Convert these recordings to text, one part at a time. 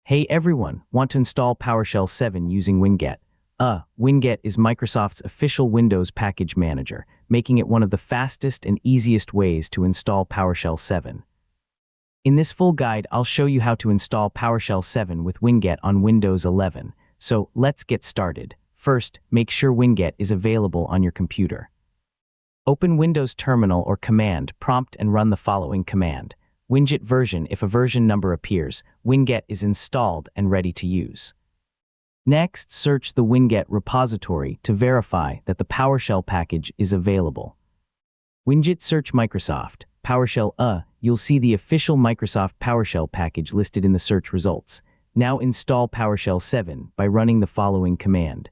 Hey everyone, want to install PowerShell 7 using Winget? Winget is Microsoft's official Windows package manager, making it one of the fastest and easiest ways to install PowerShell 7. In this full guide, I'll show you how to install PowerShell 7 with Winget on Windows 11. So let's get started. First, make sure Winget is available on your computer. Open Windows Terminal or Command Prompt and run the following command. Winget version. If a version number appears, Winget is installed and ready to use. Next, search the Winget repository to verify that the PowerShell package is available. Winget search Microsoft, PowerShell. You'll see the official Microsoft PowerShell package listed in the search results. Now install PowerShell 7 by running the following command.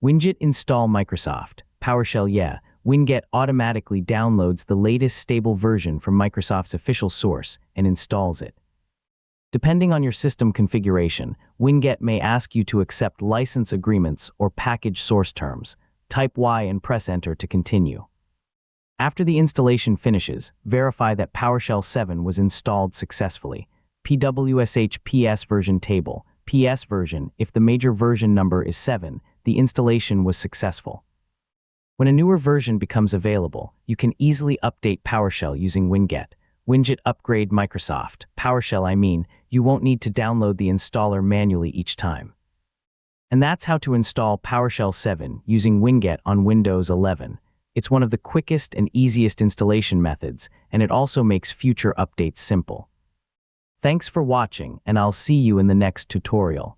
Winget install Microsoft, PowerShell. Winget automatically downloads the latest stable version from Microsoft's official source and installs it. Depending on your system configuration, Winget may ask you to accept license agreements or package source terms. Type Y and press Enter to continue. After the installation finishes, verify that PowerShell 7 was installed successfully. PWSH PS version table, PS version. If the major version number is 7, the installation was successful. When a newer version becomes available, you can easily update PowerShell using Winget. Winget upgrade Microsoft, PowerShell. You won't need to download the installer manually each time. And that's how to install PowerShell 7 using Winget on Windows 11. It's one of the quickest and easiest installation methods, and it also makes future updates simple. Thanks for watching, and I'll see you in the next tutorial.